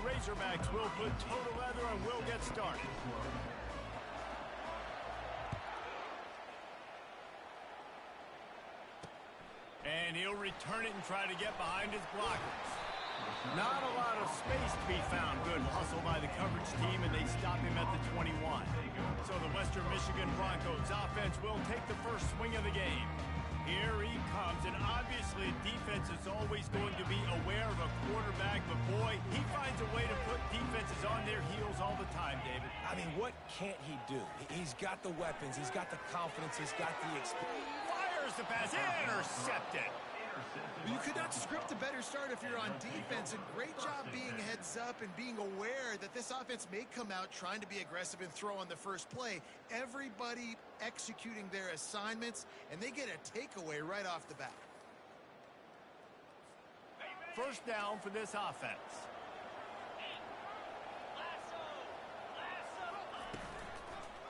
Razorbacks will put total leather and will get started. And he'll return it and try to get behind his blockers. Not a lot of space to be found. Good hustle by the coverage team, and they stop him at the 21. So the Western Michigan Broncos offense will take the first swing of the game. Here he comes, and obviously defense is always going to be aware of a quarterback, but boy, he finds a way to put defenses on their heels all the time, David. I mean, what can't he do? He's got the weapons, he's got the confidence, he's got the experience. Fires the pass, intercepted. You could not script a better start if you're on defense, and great job being heads up and being aware that this offense may come out trying to be aggressive and throw on the first play. Everybody executing their assignments, and they get a takeaway right off the bat. First down for this offense.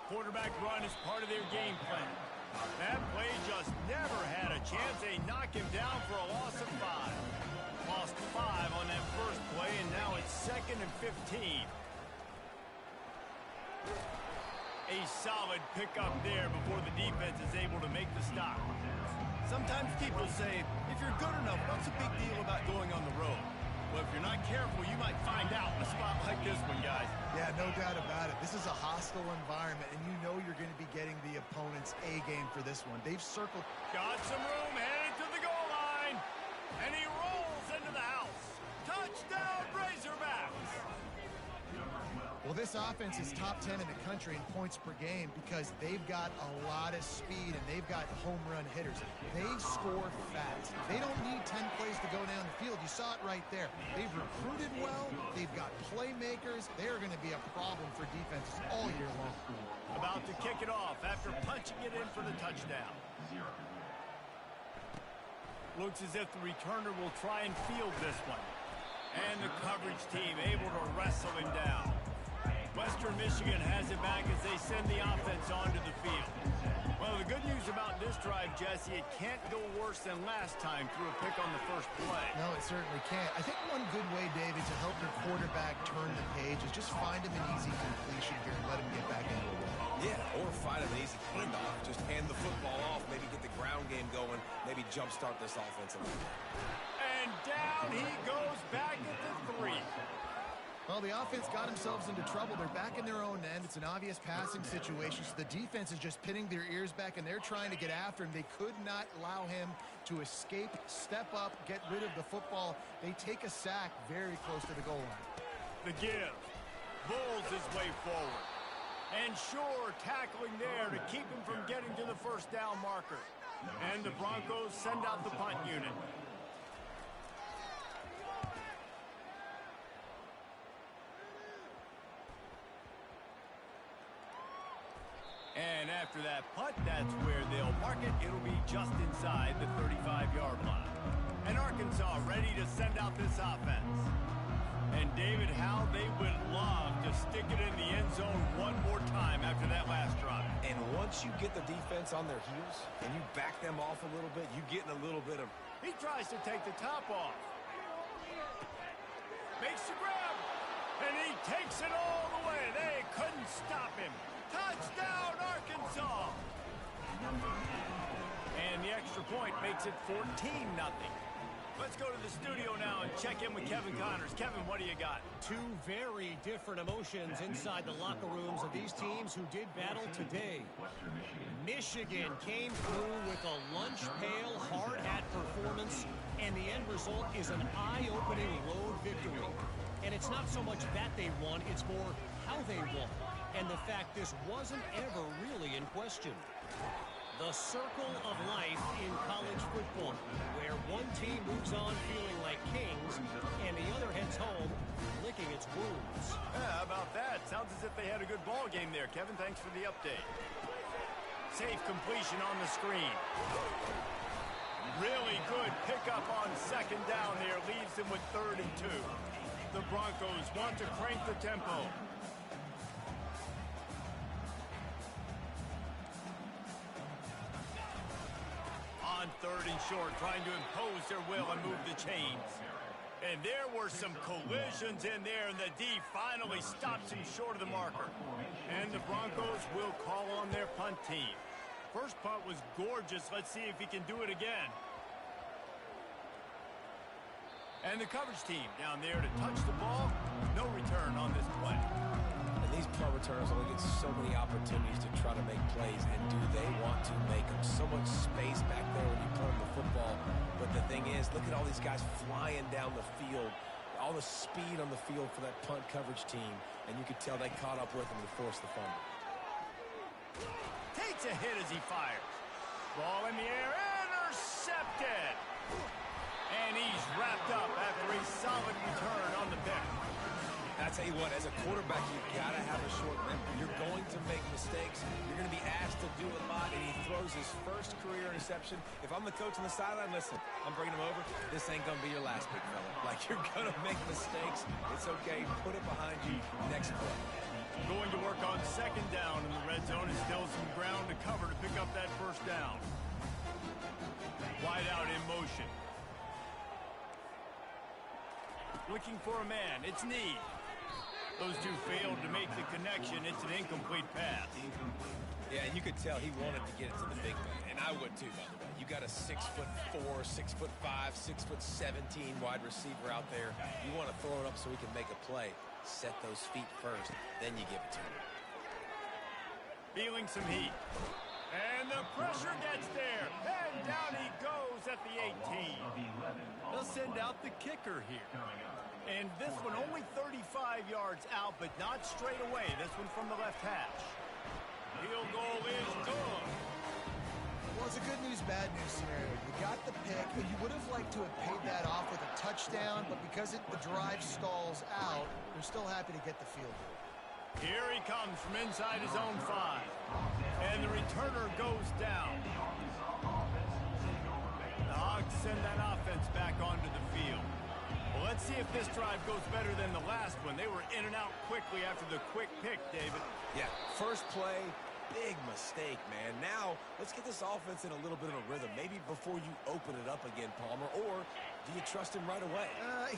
Quarterback run is part of their game plan. That play just never had a chance. They knock him down for a loss of 5. Lost 5 on that first play, and now it's 2nd and 15. A solid pickup there before the defense is able to make the stop. Sometimes people say, if you're good enough, what's the big deal about going on the road? Well, if you're not careful, you might find out in a spot like this one, guys. Yeah, no doubt about it. This is a hostile environment, and you know you're going to be getting the opponent's A game for this one. They've circled. Got some room, headed to the goal line, and he rolls into the house. Touchdown, Razorbacks! Well, this offense is top 10 in the country in points per game because they've got a lot of speed and they've got home run hitters. They score fast. They don't need 10 plays to go down the field. You saw it right there. They've recruited well. They've got playmakers. They are going to be a problem for defenses all year long. About to kick it off after punching it in for the touchdown. Looks as if the returner will try and field this one. And the coverage team able to wrestle him down. Western Michigan has it back as they send the offense onto the field. Well, the good news about this drive, Jesse, it can't go worse than last time through a pick on the first play. No, it certainly can't. I think one good way, David, to help your quarterback turn the page is just find him an easy completion here and let him get back into it. Yeah, or find him an easy handoff. Just hand the football off, maybe get the ground game going, maybe jumpstart this offense a little bit. And down he goes back at the 3. Well, the offense got themselves into trouble. They're back in their own end. It's an obvious passing situation, so the defense is just pinning their ears back, and they're trying to get after him. They could not allow him to escape, step up, get rid of the football. They take a sack very close to the goal line. The give. Bulls his way forward. And sure, tackling there to keep him from getting to the first down marker. And the Broncos send out the punt unit. And after that punt, that's where they'll mark it. It'll be just inside the 35-yard line. And Arkansas ready to send out this offense. And David, how they would love to stick it in the end zone one more time after that last drive. And once you get the defense on their heels and you back them off a little bit, you get in a little bit of... He tries to take the top off. Makes the grab. And he takes it all the way. They couldn't stop him. Touchdown, Arkansas! And the extra point makes it 14-0. Let's go to the studio now and check in with Kevin Connors. Kevin, what do you got? Two very different emotions inside the locker rooms of these teams who did battle today. Michigan came through with a lunch pail, hard-hat performance, and the end result is an eye-opening road victory. And it's not so much that they won, it's more how they won. And the fact this wasn't ever really in question. The circle of life in college football, where one team moves on feeling like kings, and the other heads home licking its wounds. How about that? Sounds as if they had a good ball game there. Kevin, thanks for the update. Safe completion on the screen. Really good pickup on second down there. Leaves them with 3rd and 2. The Broncos want to crank the tempo. On 3rd and short, trying to impose their will and move the chains. And there were some collisions in there, and the D finally stops him short of the marker. And the Broncos will call on their punt team. First punt was gorgeous. Let's see if he can do it again. And the coverage team down there to touch the ball. No return on this play. And these punt returners only get so many opportunities to try to make plays, and do they want to make them? So much space back there when you put them the football. But the thing is, look at all these guys flying down the field. All the speed on the field for that punt coverage team. And you could tell they caught up with him to force the fumble. Takes a hit as he fires. Ball in the air, intercepted. And he's wrapped up after a solid return on the pick. I tell you what, as a quarterback, you've got to have a short memory. You're going to make mistakes. You're going to be asked to do a lot, and he throws his first career interception. If I'm the coach on the sideline, listen, I'm bringing him over. This ain't going to be your last, big fella. Like, you're going to make mistakes. It's okay. Put it behind you. Next play. Going to work on second down in the red zone. Is still some ground to cover to pick up that first down. Wide out in motion. Looking for a man. It's Ncaa. Those two failed to make the connection. It's an incomplete pass. Yeah, and you could tell he wanted to get it to the big man, and I would too, by the way. You got a 6'4", 6'5", 6'17" wide receiver out there. You want to throw it up so he can make a play. Set those feet first, then you give it to him. Feeling some heat. And the pressure gets there. And down he goes at the 18. They'll send out the kicker here. And this one only 35 yards out, but not straight away. This one from the left hash. Field goal is good. Well, it's a good news, bad news scenario. You got the pick, and you would have liked to have paid that off with a touchdown, but because the drive stalls out, they're still happy to get the field goal. Here he comes from inside his own 5. And the returner goes down. The Hogs send that offense back onto the field. Well, let's see if this drive goes better than the last one. They were in and out quickly after the quick pick, David. Yeah, first play, big mistake, man. Now, let's get this offense in a little bit of a rhythm. Maybe before you open it up again, Palmer, or do you trust him right away?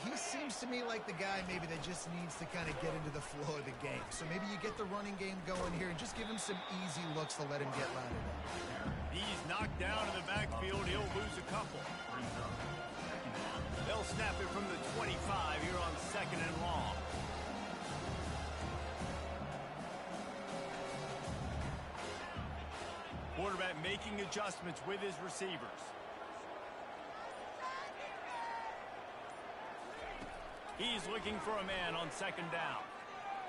He seems to me like the guy maybe that just needs to kind of get into the flow of the game. So maybe you get the running game going here and just give him some easy looks to let him get louder. He's knocked down in the backfield. He'll lose a couple. They'll snap it from the 25 here on second and long. Quarterback making adjustments with his receivers. He's looking for a man on second down.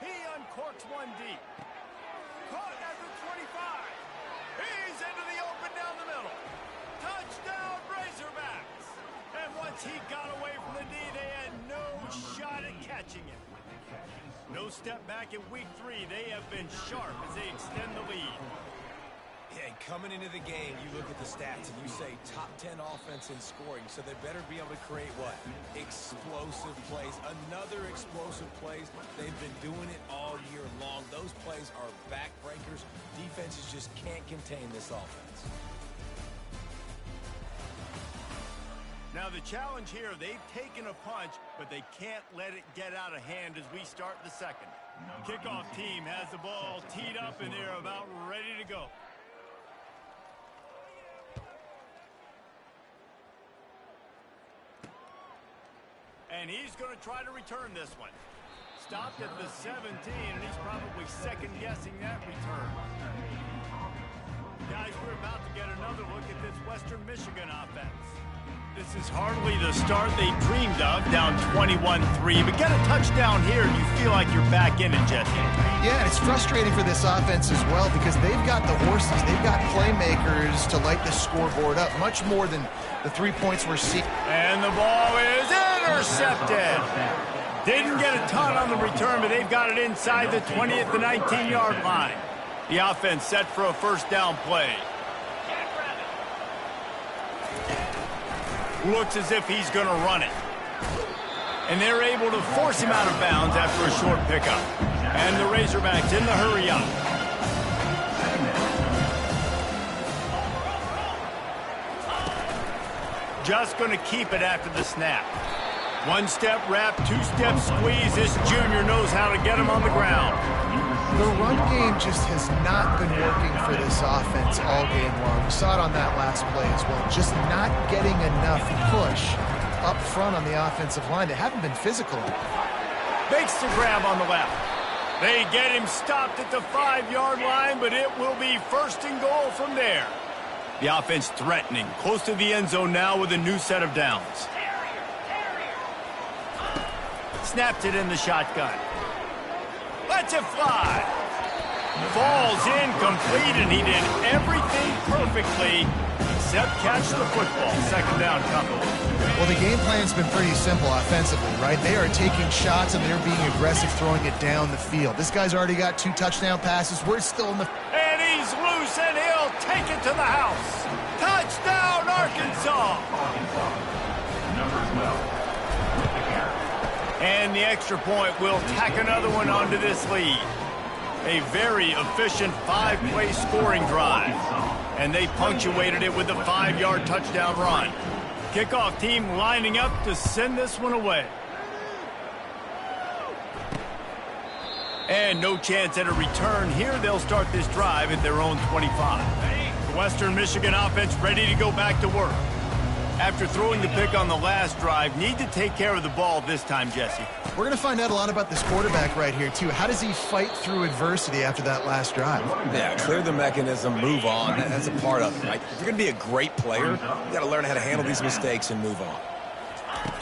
He uncorks one deep. Caught at the 25. He's into the open down the middle. Touchdown, Razorbacks. And once he got away from the D, they had no shot at catching him. No step back in week 3. They have been sharp as they extend the lead. Yeah, and coming into the game, you look at the stats and you say top 10 offense in scoring, so they better be able to create what? Explosive plays. Another explosive plays. They've been doing it all year long. Those plays are backbreakers. Defenses just can't contain this offense. Now the challenge here, they've taken a punch, but they can't let it get out of hand as we start the second. Kickoff team has the ball teed up and they're about ready to go. And he's going to try to return this one. Stopped at the 17, and he's probably second-guessing that return. Guys, we're about to get another look at this Western Michigan offense. This is hardly the start they dreamed of, down 21-3. But get a touchdown here, and you feel like you're back in it, Jesse. Yeah, and it's frustrating for this offense as well because they've got the horses, they've got playmakers to light the scoreboard up, much more than the 3 points we're seeing. And the ball is intercepted. Didn't get a ton on the return, but they've got it inside the 20 at the 19-yard line. The offense set for a first down play. Looks as if he's going to run it. And they're able to force him out of bounds after a short pickup. And the Razorbacks in the hurry up. Just going to keep it after the snap. One-step wrap, two-step squeeze. This junior knows how to get him on the ground. The run game just has not been working for this offense all game long. We saw it on that last play as well. Just not getting enough push up front on the offensive line. They haven't been physical. Makes the grab on the left. They get him stopped at the 5-yard line, but it will be first and goal from there. The offense threatening, close to the end zone now with a new set of downs. Snapped it in the shotgun. Lets it fly. Falls incomplete, and he did everything perfectly except catch the football. Second down coming. Well, the game plan's been pretty simple offensively, right? They are taking shots, and they're being aggressive, throwing it down the field. This guy's already got 2 touchdown passes. We're still in the... And he's loose, and he'll take it to the house. Touchdown, Arkansas! And the extra point will tack another one onto this lead. A very efficient 5-play scoring drive. And they punctuated it with a 5-yard touchdown run. Kickoff team lining up to send this one away. And no chance at a return here. They'll start this drive at their own 25. The Western Michigan offense ready to go back to work. After throwing the pick on the last drive, need to take care of the ball this time, Jesse. We're going to find out a lot about this quarterback right here, too. How does he fight through adversity after that last drive? Yeah, clear the mechanism, move on. That's a part of it, right? If you're going to be a great player, you got to learn how to handle these mistakes and move on.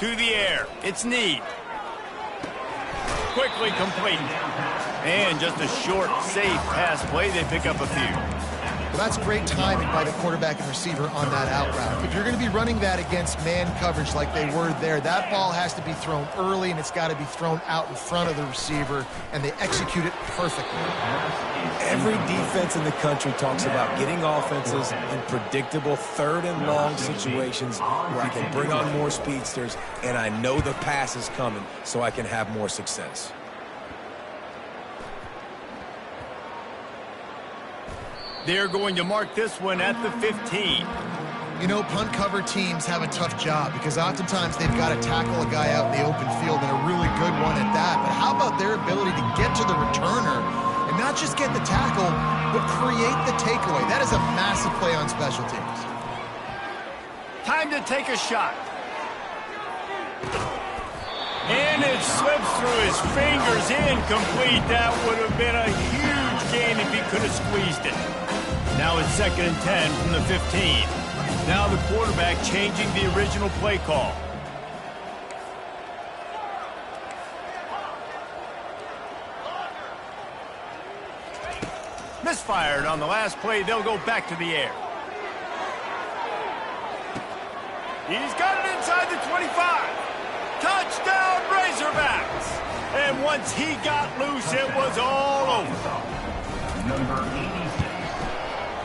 To the air. It's Need. Quickly complete. And just a short, safe pass play. They pick up a few. Well, that's great timing by the quarterback and receiver on that out route. If you're going to be running that against man coverage like they were there, that ball has to be thrown early, and it's got to be thrown out in front of the receiver, and they execute it perfectly. Every defense in the country talks about getting offenses in predictable third and long situations where I can bring on more speedsters, and I know the pass is coming, so I can have more success. They're going to mark this one at the 15. You know, punt cover teams have a tough job because oftentimes they've got to tackle a guy out in the open field, and a really good one at that. But how about their ability to get to the returner and not just get the tackle, but create the takeaway? That is a massive play on special teams. Time to take a shot. And it slips through his fingers, incomplete. That would have been a huge gain if he could have squeezed it. Now it's 2nd and 10 from the 15. Now the quarterback changing the original play call. Misfired on the last play. They'll go back to the air. He's got it inside the 25. Touchdown, Razorbacks! And once he got loose, it was all over. Number 86.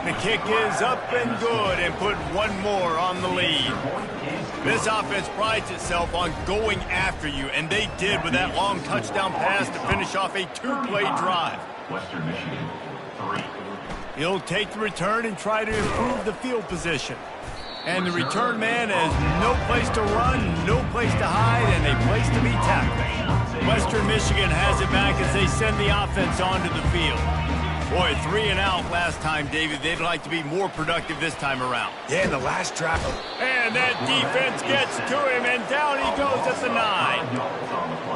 The kick is up and good, and put one more on the lead. This offense prides itself on going after you, and they did with that long touchdown pass to finish off a 2-play drive. Western Michigan, 3. He'll take the return and try to improve the field position. And the return man has no place to run, no place to hide, and a place to be tackled. Western Michigan has it back as they send the offense onto the field. Boy, 3 and out last time, David. They'd like to be more productive this time around. Yeah, in the last drive. And that defense gets to him, and down he goes at the 9.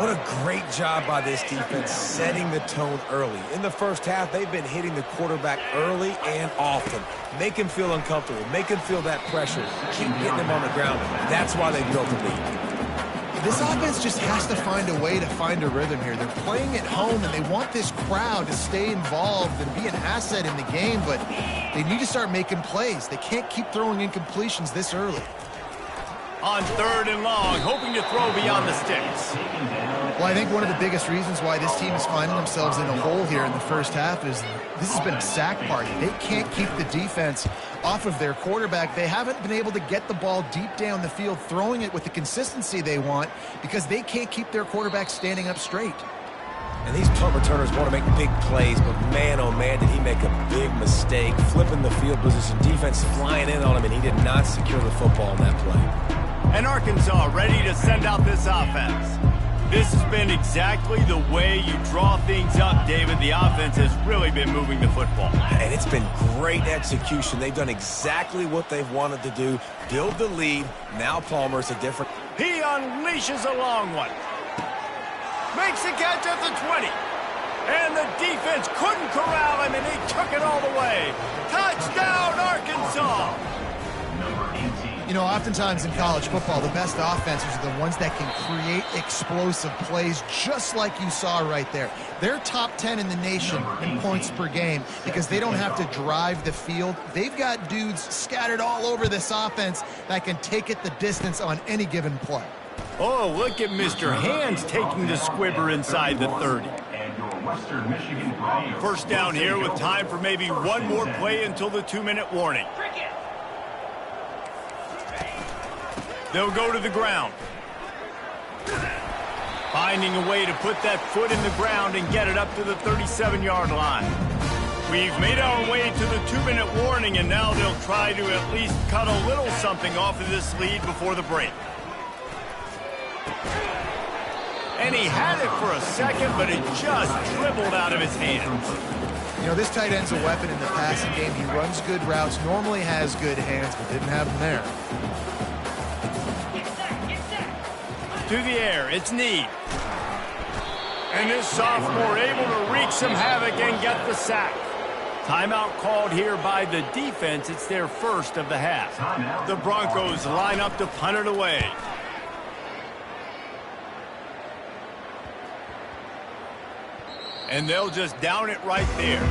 What a great job by this defense setting the tone early. In the first half, they've been hitting the quarterback early and often. Make him feel uncomfortable. Make him feel that pressure. Keep getting him on the ground. That's why they built the lead. This offense just has to find a way to find a rhythm here. They're playing at home, and they want this crowd to stay involved and be an asset in the game, but they need to start making plays. They can't keep throwing incompletions this early. On 3rd and long, hoping to throw beyond the sticks. Well, I think one of the biggest reasons why this team is finding themselves in a hole here in the first half is this has been a sack party. They can't keep the defense off of their quarterback. They haven't been able to get the ball deep down the field, throwing it with the consistency they want because they can't keep their quarterback standing up straight. And these punt returners want to make big plays, but man, oh man, did he make a big mistake. Flipping the field position, defense flying in on him, and he did not secure the football on that play. And Arkansas ready to send out this offense. This has been exactly the way you draw things up, David. The offense has really been moving the football. And it's been great execution. They've done exactly what they've wanted to do. Build the lead. Now Palmer's a different... He unleashes a long one. Makes the catch at the 20. And the defense couldn't corral him, and he took it all the way. Touchdown, Arkansas! You know, oftentimes in college football, the best offenses are the ones that can create explosive plays, just like you saw right there. They're top 10 in the nation in points per game because they don't have to drive the field. They've got dudes scattered all over this offense that can take it the distance on any given play. Oh, look at Mr. Hands taking the squibber inside the 30. First down here with time for maybe one more play until the 2-minute warning. They'll go to the ground. Finding a way to put that foot in the ground and get it up to the 37-yard line. We've made our way to the 2-minute warning, and now they'll try to at least cut a little something off of this lead before the break. And he had it for a second, but it just dribbled out of his hands. You know, this tight end's a weapon in the passing game. He runs good routes, normally has good hands, but didn't have them there. To the air, it's Ncaa. And this sophomore able to wreak some havoc and get the sack. Timeout called here by the defense. It's their first of the half. The Broncos line up to punt it away. And they'll just down it right there.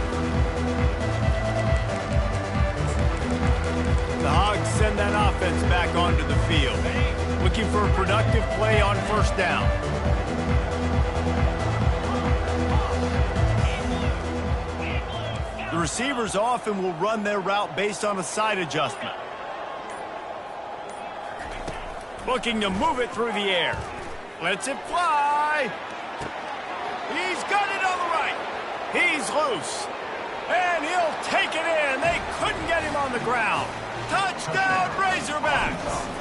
The Hogs send that offense back onto the field. Looking for a productive play on first down. The receivers often will run their route based on a side adjustment. Looking to move it through the air. Lets it fly. He's got it on the right. He's loose. And he'll take it in. They couldn't get him on the ground. Touchdown, Razorbacks.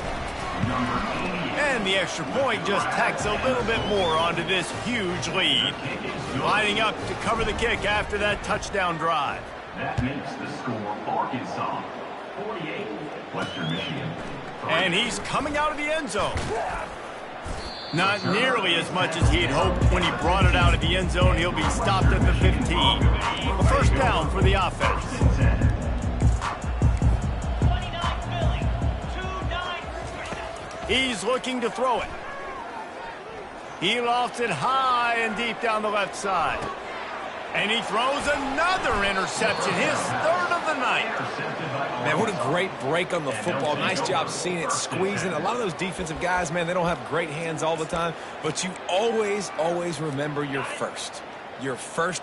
And the extra point just tacks a little bit more onto this huge lead. Lining up to cover the kick after that touchdown drive. That makes the score Arkansas 48, Western Michigan 3. And he's coming out of the end zone. Not nearly as much as he'd hoped when he brought it out of the end zone. He'll be stopped at the 15. A first down for the offense. He's looking to throw it. He lofts it high and deep down the left side. And he throws another interception, his third of the night. Man, what a great break on the football. Nice job seeing it, squeezing. A lot of those defensive guys, man, they don't have great hands all the time, but you always, always remember your first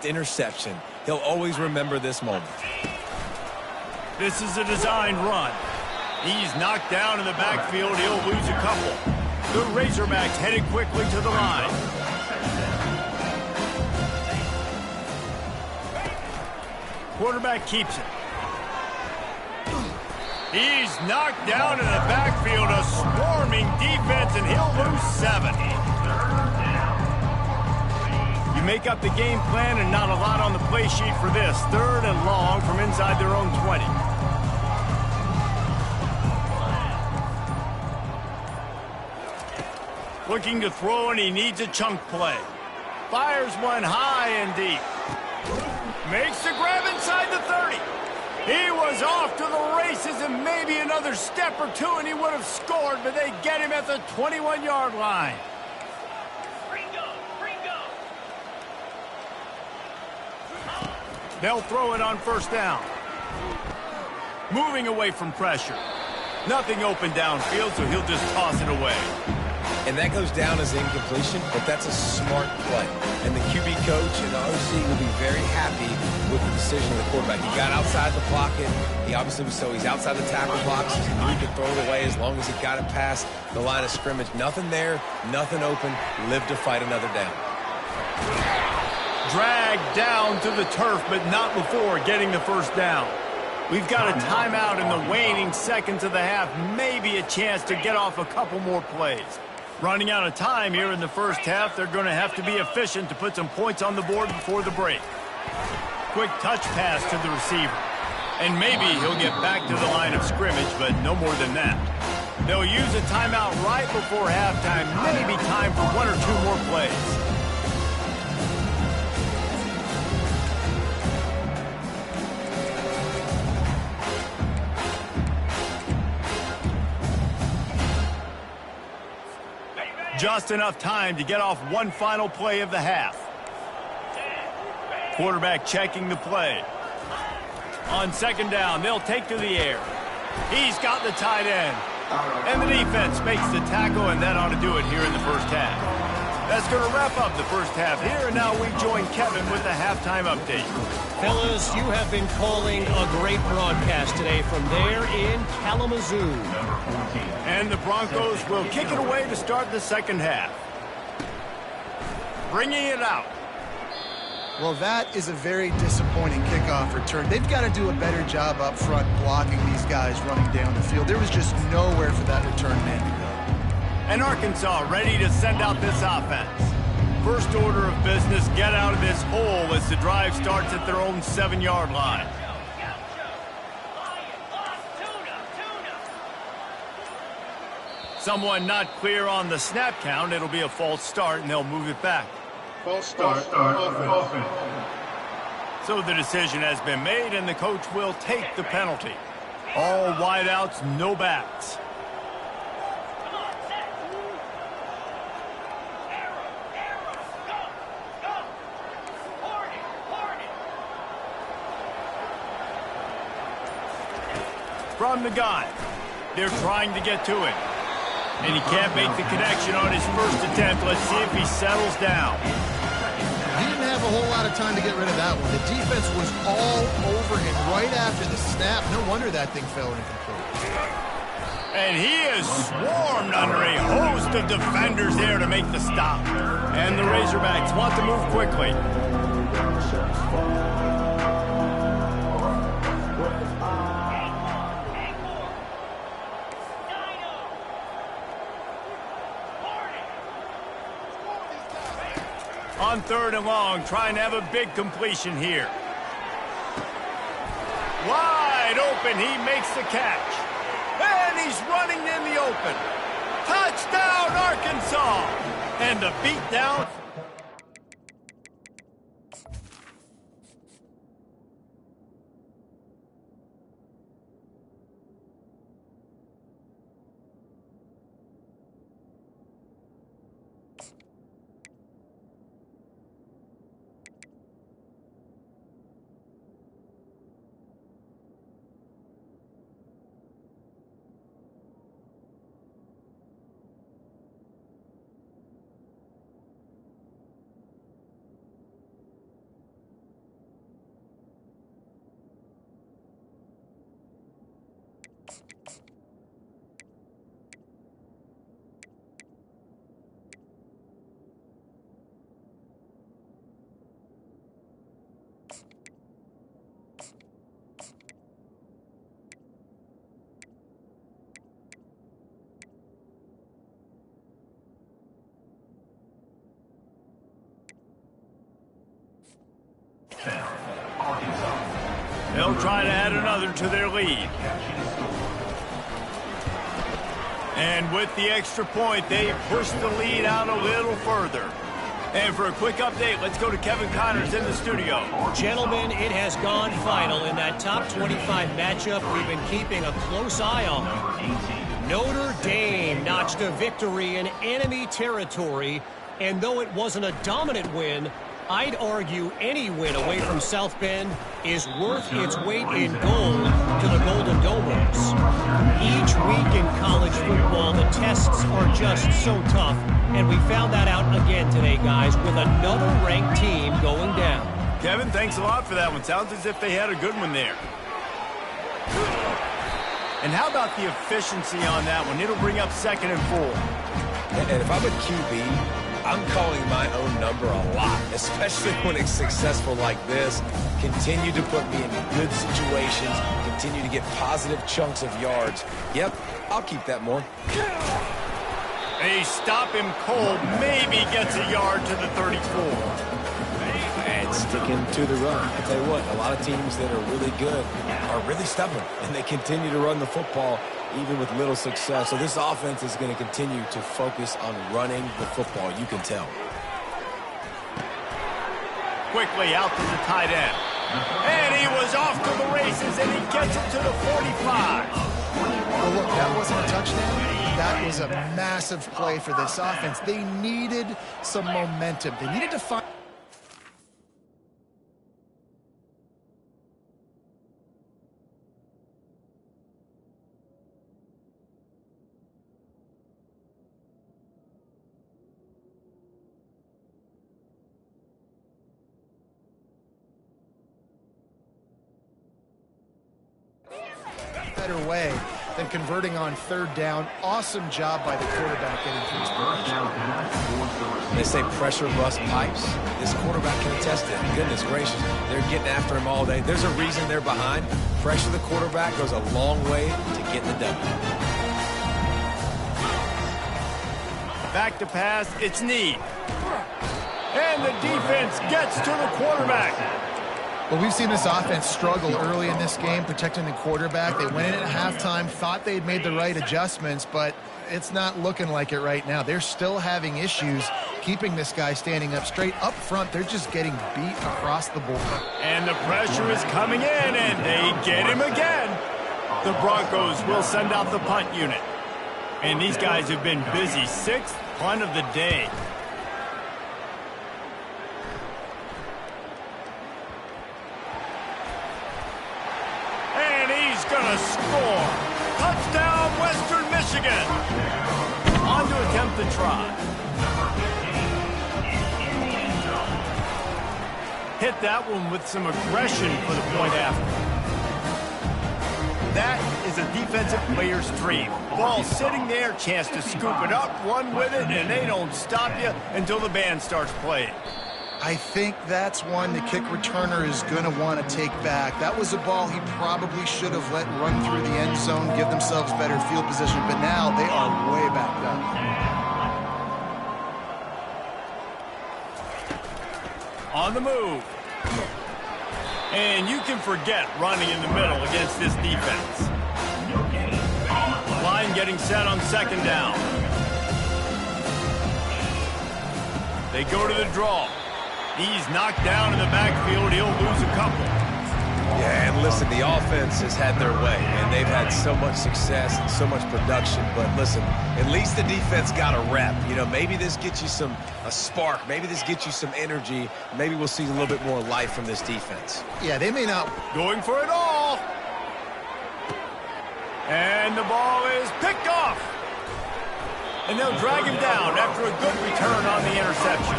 interception. He'll always remember this moment. This is a designed run. He's knocked down in the backfield. He'll lose a couple. The Razorbacks headed quickly to the line. Quarterback keeps it. He's knocked down in the backfield, a swarming defense, and he'll lose 7. You make up the game plan and not a lot on the play sheet for this. 3rd and long from inside their own 20. Looking to throw, and he needs a chunk play. Fires one high and deep. Makes the grab inside the 30. He was off to the races and maybe another step or two and he would have scored, but they get him at the 21-yard line. They'll throw it on first down. Moving away from pressure. Nothing open downfield, so he'll just toss it away. And that goes down as incompletion, but that's a smart play. And the QB coach and the OC will be very happy with the decision of the quarterback. He got outside the pocket. He obviously was, so he's outside the tackle box. He knew he could throw it away as long as he got it past the line of scrimmage. Nothing there, nothing open. Live to fight another down. Dragged down to the turf, but not before getting the first down. We've got a timeout in the waning seconds of the half. Maybe a chance to get off a couple more plays. Running out of time here in the first half, they're going to have to be efficient to put some points on the board before the break. Quick touch pass to the receiver. And maybe he'll get back to the line of scrimmage, but no more than that. They'll use a timeout right before halftime. Maybe time for one or two more plays. Just enough time to get off one final play of the half. Quarterback checking the play. On second down, they'll take to the air. He's got the tight end. And the defense makes the tackle, and that ought to do it here in the first half. That's going to wrap up the first half here, and now we join Kevin with the halftime update. Fellas, you have been calling a great broadcast today from there in Kalamazoo. And the Broncos will kick it away to start the second half. Bringing it out. Well, that is a very disappointing kickoff return. They've got to do a better job up front blocking these guys running down the field. There was just nowhere for that return man to go. And Arkansas ready to send out this offense. First order of business, get out of this hole as the drive starts at their own 7-yard line. Someone not clear on the snap count. It'll be a false start, and they'll move it back. False start offense. So the decision has been made, and the coach will take the penalty. All wideouts, no backs. From the gun. They're trying to get to it. And he can't make the connection on his first attempt. Let's see if he settles down. He didn't have a whole lot of time to get rid of that one. The defense was all over him right after the snap. No wonder that thing fell incomplete. And he is swarmed under a host of defenders there to make the stop. And the Razorbacks want to move quickly. On third and long, trying to have a big completion here. Wide open, he makes the catch. And he's running in the open. Touchdown, Arkansas! And the beat down. They'll try to add another to their lead. And with the extra point, they push the lead out a little further. And for a quick update, let's go to Kevin Connors in the studio. Gentlemen, it has gone final in that top 25 matchup we've been keeping a close eye on. Notre Dame notched a victory in enemy territory, and though it wasn't a dominant win, I'd argue any win away from South Bend is worth its weight in gold to the Golden Domers. Each week in college football, the tests are just so tough, and we found that out again today, guys, with another ranked team going down. Kevin, thanks a lot for that one. Sounds as if they had a good one there. And how about the efficiency on that one? It'll bring up 2nd and 4. And if I'm a QB, I'm calling my own number a lot, especially when it's successful like this. Continue to put me in good situations. Continue to get positive chunks of yards. Yep, I'll keep that more. They stop him cold, maybe gets a yard to the 34. And sticking to the run. I tell you what, a lot of teams that are really good are really stubborn, and they continue to run the football even with little success. So this offense is going to continue to focus on running the football, you can tell. Quickly out to the tight end. And he was off to the races, and he gets it to the 45. Well, look, that wasn't a touchdown. That was a massive play for this offense. They needed some momentum. They needed to find... better way than converting on third down. Awesome job by the quarterback getting through his progression. They say pressure rust pipes. This quarterback can attest it. Goodness gracious, they're getting after him all day. There's a reason they're behind. Pressure the quarterback goes a long way to getting the W. Back to pass, it's Ncaa. And the defense gets to the quarterback. Well, we've seen this offense struggle early in this game, protecting the quarterback. They went in at halftime, thought they'd made the right adjustments, but it's not looking like it right now. They're still having issues keeping this guy standing up straight. Up front, they're just getting beat across the board. And the pressure is coming in, and they get him again. The Broncos will send out the punt unit. And these guys have been busy. Sixth punt of the day. Gonna score. Touchdown, Western Michigan. On to attempt the try. Hit that one with some aggression for the point after. That is a defensive player's dream. Ball sitting there, chance to scoop it up, run with it, and they don't stop you until the band starts playing. I think that's one the kick returner is going to want to take back. That was a ball he probably should have let run through the end zone, give themselves better field position, but now they are way backed up. On the move. And you can forget running in the middle against this defense. Line getting set on second down. They go to the draw. He's knocked down in the backfield. He'll lose a couple. Yeah, and listen, the offense has had their way, and they've had so much success and so much production. But listen, at least the defense got a rep. You know, maybe this gets you a spark. Maybe this gets you some energy. Maybe we'll see a little bit more life from this defense. Yeah, they may not. Going for it all. And the ball is picked off. And they'll drag him down after a good return on the interception.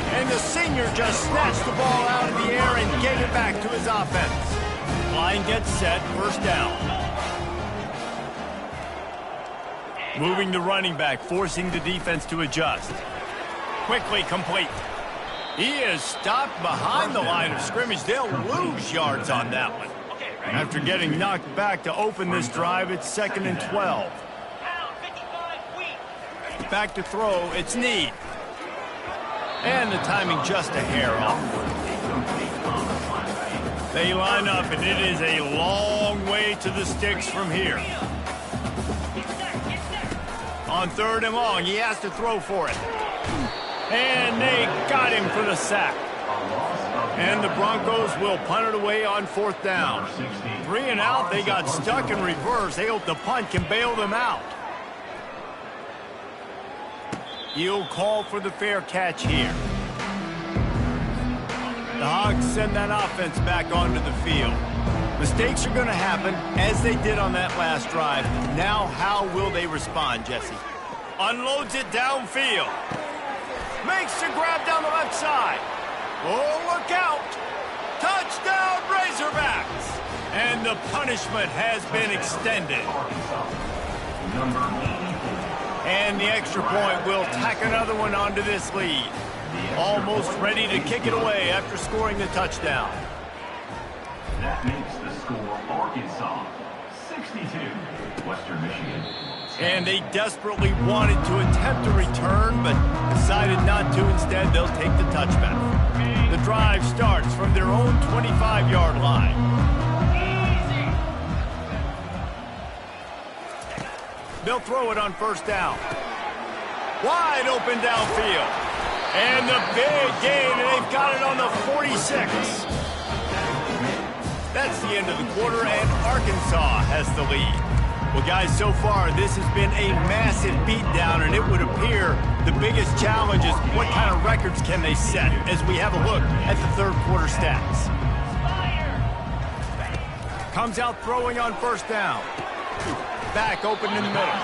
And the senior just snatched the ball out of the air and gave it back to his offense. Line gets set, first down. Moving the running back, forcing the defense to adjust. Quickly complete. He is stopped behind the line of scrimmage. They'll lose yards on that one. After getting knocked back to open this drive, it's 2nd and 12. Back to throw, it's Ncaa. And the timing just a hair off. They line up, and it is a long way to the sticks from here. On 3rd and long, he has to throw for it. And they got him for the sack. And the Broncos will punt it away on 4th down. 3 and out, they got stuck in reverse. They hope the punt can bail them out. He'll call for the fair catch here. The Hogs send that offense back onto the field. Mistakes are going to happen, as they did on that last drive. Now, how will they respond, Jesse? Unloads it downfield. Makes the grab down the left side. Oh, look out. Touchdown, Razorbacks. And the punishment has been extended. And the extra point will tack another one onto this lead. Almost ready to kick it away after scoring the touchdown. That makes the score Arkansas 62, Western Michigan. And they desperately wanted to attempt a return, but decided not to. Instead, they'll take the touchback. The drive starts from their own 25-yard line. They'll throw it on first down. Wide open downfield. And the big gain, and they've got it on the 46. That's the end of the quarter, and Arkansas has the lead. Well, guys, so far, this has been a massive beatdown, and it would appear the biggest challenge is what kind of records can they set as we have a look at the third quarter stats. Comes out throwing on first down. Back open in the middle.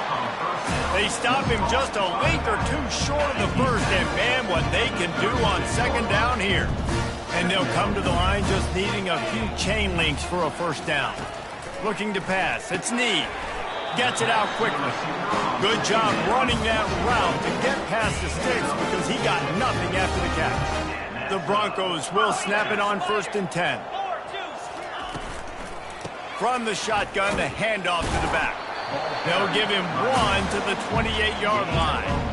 They stop him just a length or two short of the first, and man, what they can do on second down here. And they'll come to the line just needing a few chain links for a first down. Looking to pass. It's Ncaa. Gets it out quickly. Good job running that route to get past the sticks because he got nothing after the catch. The Broncos will snap it on 1st and 10. From the shotgun, the handoff to the back. They'll give him one to the 28-yard line.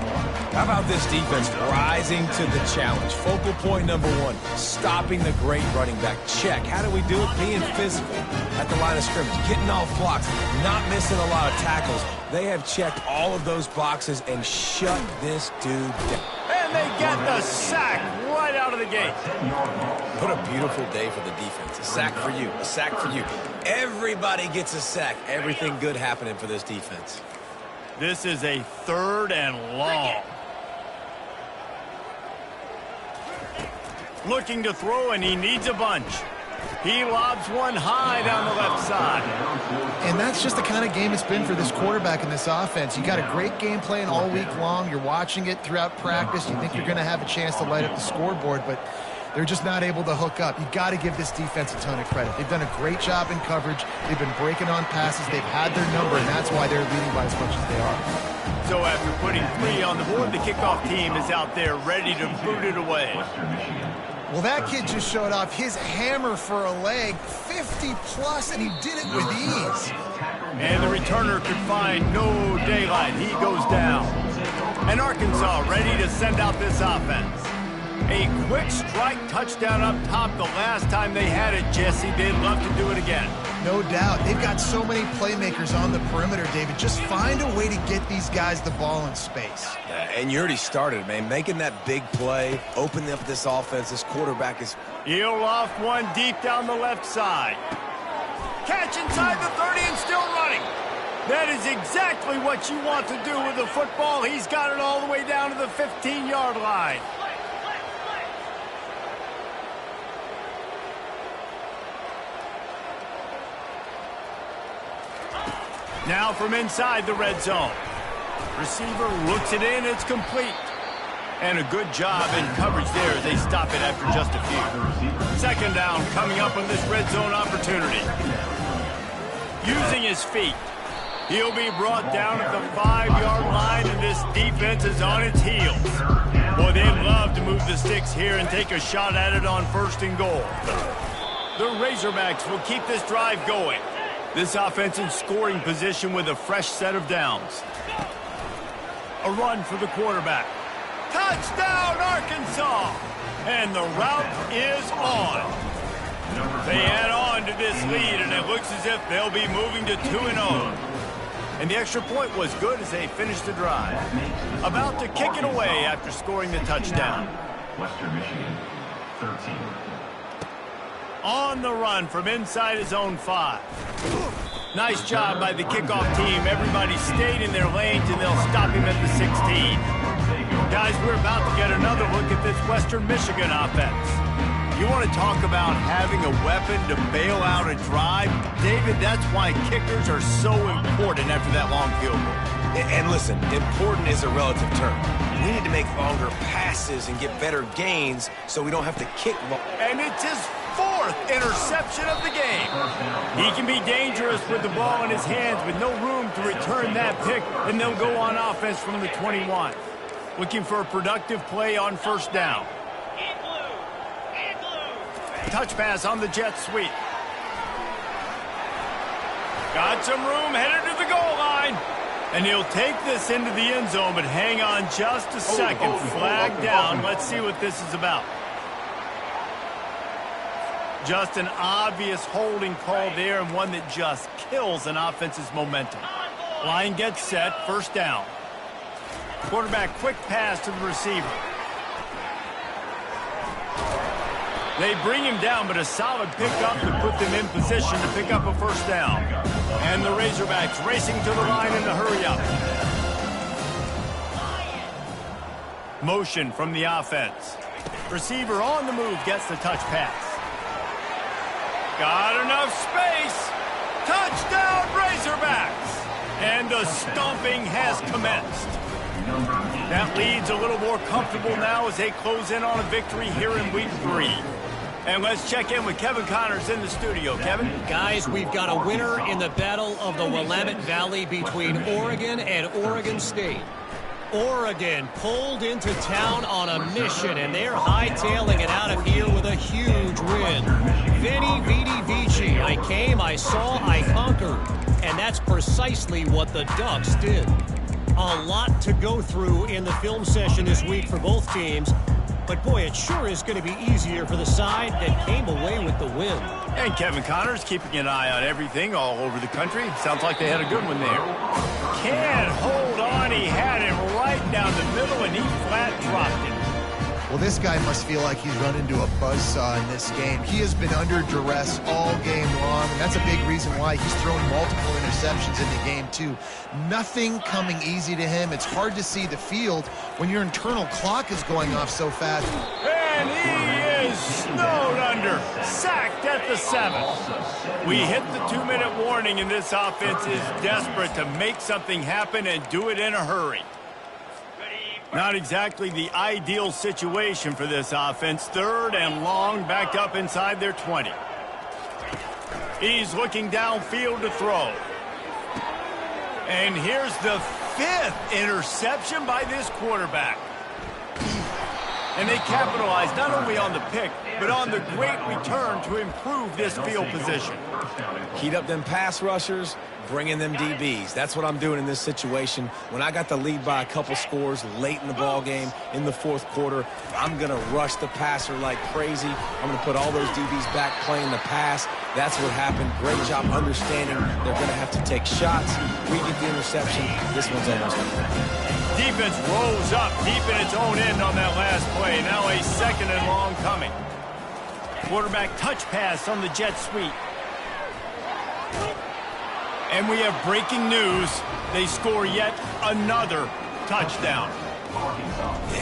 How about this defense rising to the challenge? Focal point number one, stopping the great running back. Check. How do we do it? Being physical at the line of scrimmage, getting off blocks, not missing a lot of tackles. They have checked all of those boxes and shut this dude down. And they get the sack right out of the gate. What a beautiful day for the defense. A sack for you, a sack for you. Everybody gets a sack. Everything good happening for this defense. This is a 3rd and long. Looking to throw, and he needs a bunch. He lobs one high down the left side. And that's just the kind of game it's been for this quarterback in this offense. You got a great game plan all week long. You're watching it throughout practice. You think you're going to have a chance to light up the scoreboard, but they're just not able to hook up. You got to give this defense a ton of credit. They've done a great job in coverage. They've been breaking on passes. They've had their number, and that's why they're leading by as much as they are. So after putting 3 on the board, the kickoff team is out there ready to boot it away. Well, that kid just showed off his hammer for a leg, 50-plus, and he did it with ease. And the returner could find no daylight. He goes down. And Arkansas ready to send out this offense. A quick strike touchdown up top the last time they had it, Jesse. They'd love to do it again. No doubt. They've got so many playmakers on the perimeter, David. Just find a way to get these guys the ball in space. Yeah, and you already started, man. Making that big play, opening up this offense. This quarterback is... He'll loft one deep down the left side. Catch inside the 30 and still running. That is exactly what you want to do with the football. He's got it all the way down to the 15-yard line. Now from inside the red zone. Receiver looks it in, it's complete. And a good job in coverage there as they stop it after just a few. 2nd down coming up on this red zone opportunity. Using his feet. He'll be brought down at the 5-yard line, and this defense is on its heels. Boy, they'd love to move the sticks here and take a shot at it on 1st and goal. The Razorbacks will keep this drive going. This offense in scoring position with a fresh set of downs. A run for the quarterback. Touchdown, Arkansas! And the route is on. They add on to this lead, and it looks as if they'll be moving to 2-0. And the extra point was good as they finished the drive. About to kick it away after scoring the touchdown. Western Michigan 13. On the run from inside his own 5. Nice job by the kickoff team. Everybody stayed in their lanes, and they'll stop him at the 16. Guys, we're about to get another look at this Western Michigan offense. You want to talk about having a weapon to bail out a drive? David, that's why kickers are so important after that long field goal. And listen, important is a relative term. We need to make longer passes and get better gains so we don't have to kick. And it's his fourth interception of the game. He can be dangerous with the ball in his hands with no room to return that pick, and they'll go on offense from the 21. Looking for a productive play on first down. Touch pass on the jet sweep. Got some room, headed to the goal line. And he'll take this into the end zone, but hang on just a second. Flag down. Let's see what this is about. Just an obvious holding call there, and one that just kills an offense's momentum. Line gets set, first down. Quarterback quick pass to the receiver. They bring him down, but a solid pickup to put them in position to pick up a first down. And the Razorbacks racing to the line in the hurry-up. Motion from the offense. Receiver on the move gets the touch pass. Got enough space. Touchdown, Razorbacks! And the stomping has commenced. That lead's a little more comfortable now as they close in on a victory here in Week 3. And let's check in with Kevin Connors in the studio. Kevin? Guys, we've got a winner in the battle of the Willamette Valley between Oregon and Oregon State. Oregon pulled into town on a mission, and they're hightailing it out of here with a huge win. Veni, vidi, vici. I came, I saw, I conquered. And that's precisely what the Ducks did. A lot to go through in the film session this week for both teams. But, boy, it sure is going to be easier for the side that came away with the win. And Kevin Connors keeping an eye on everything all over the country. Sounds like they had a good one there. Can't hold on. He had it right down the middle, and he flat dropped it. Well, this guy must feel like he's run into a buzzsaw in this game. He has been under duress all game long, and that's a big reason why he's thrown multiple interceptions in the game, too. Nothing coming easy to him. It's hard to see the field when your internal clock is going off so fast. And he is snowed under, sacked at the 7. We hit the 2-minute warning, and this offense is desperate to make something happen and do it in a hurry. Not exactly the ideal situation for this offense. 3rd and long, back up inside their 20. He's looking downfield to throw. And here's the 5th interception by this quarterback. And they capitalize not only on the pick, but on the great return to improve this field position. Heat up them pass rushers, bring in them DBs. That's what I'm doing in this situation. When I got the lead by a couple scores late in the ball game, in the 4th quarter, I'm going to rush the passer like crazy. I'm going to put all those DBs back playing the pass. That's what happened. Great job understanding they're going to have to take shots. We get the interception. This one's almost over. Defense rolls up deep in its own end on that last play. Now a 2nd and long coming. Quarterback touch pass on the jet sweep. And we have breaking news. They score yet another touchdown.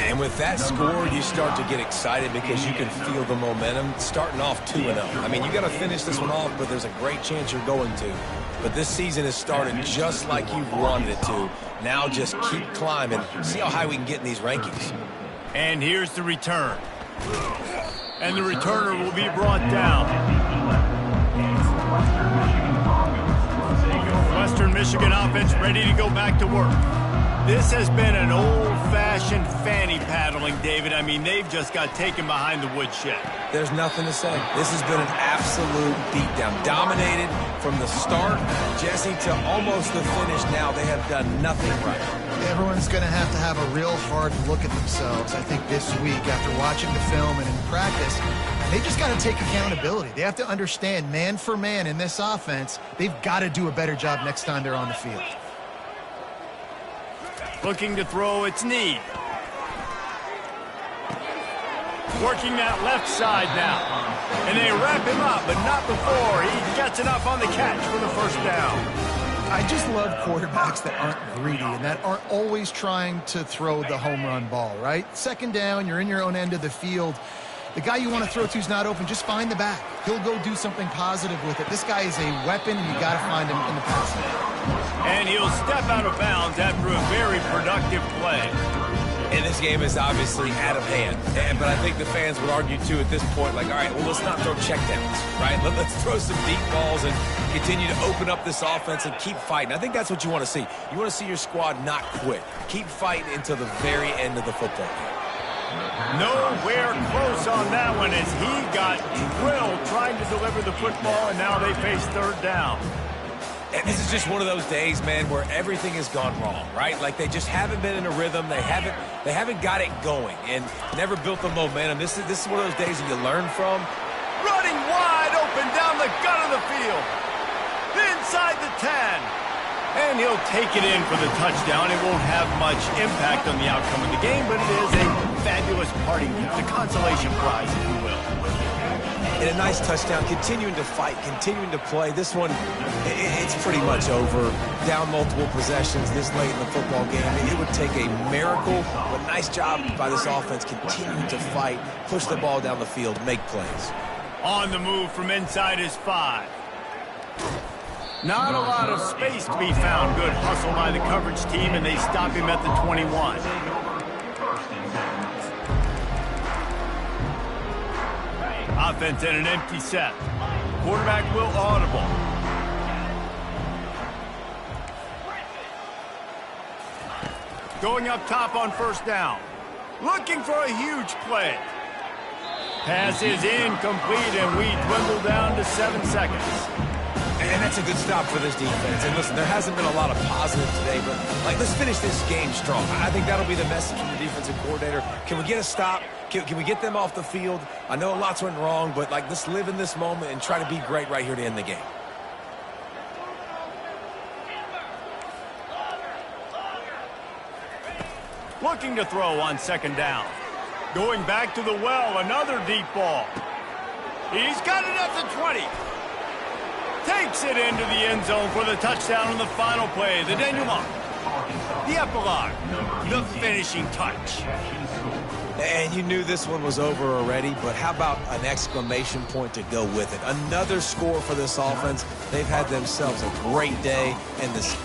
And with that score, you start to get excited because you can feel the momentum starting off 2-0. I mean, you got to finish this one off, but there's a great chance you're going to. But this season has started just like you wanted it to. Now just keep climbing. See how high we can get in these rankings. And here's the return. And the returner will be brought down. Western Michigan offense ready to go back to work. This has been an old-fashioned fanny paddling, David. I mean, they've just got taken behind the woodshed. There's nothing to say. This has been an absolute beatdown. Dominated from the start, Jesse, to almost the finish now. They have done nothing right. Everyone's going to have a real hard look at themselves, I think, this week after watching the film and in practice. They just got to take accountability. They have to understand, man for man in this offense, they've got to do a better job next time they're on the field. Looking to throw, it's Need. Working that left side now. And they wrap him up, but not before he gets enough on the catch for the first down. I just love quarterbacks that aren't greedy and that aren't always trying to throw the home run ball, right? 2nd down, you're in your own end of the field. The guy you want to throw to is not open. Just find the back. He'll go do something positive with it. This guy is a weapon, and you got to find him in the passing game. And he'll step out of bounds after a very productive play. And this game is obviously out of hand. But I think the fans would argue, too, at this point, like, all right, well, let's not throw checkdowns, right? Let's throw some deep balls and continue to open up this offense and keep fighting. I think that's what you want to see. You want to see your squad not quit. Keep fighting until the very end of the football game. Nowhere close on that one as he got drilled trying to deliver the football, and now they face third down. And this is just one of those days, man, where everything has gone wrong, right? Like they just haven't been in a rhythm. They haven't got it going and never built the momentum. This is one of those days that you learn from. Running wide open down the gut of the field. Inside the 10. And he'll take it in for the touchdown. It won't have much impact on the outcome of the game, but it is a fabulous parting gift, a consolation prize, if you will. And a nice touchdown, continuing to fight, continuing to play. This one, it's pretty much over. Down multiple possessions this late in the football game. It would take a miracle, but nice job by this offense continuing to fight, push the ball down the field, make plays. On the move from inside his 5. Not a lot of space to be found. Good hustle by the coverage team, and they stop him at the 21. Offense in an empty set. Quarterback will audible. Going up top on first down. Looking for a huge play. Pass is incomplete, and we dwindle down to 7 seconds. And that's a good stop for this defense. And listen, there hasn't been a lot of positive today, but let's finish this game strong. I think that'll be the message from the defensive coordinator. Can we get a stop? Can we get them off the field? I know lots went wrong, but let's live in this moment and try to be great right here to end the game. Looking to throw on second down. Going back to the well, another deep ball. He's got it at the 20. Takes it into the end zone for the touchdown on the final play. The denouement. The epilogue. The finishing touch. And you knew this one was over already, but how about an exclamation point to go with it? Another score for this offense. They've had themselves a great day, and this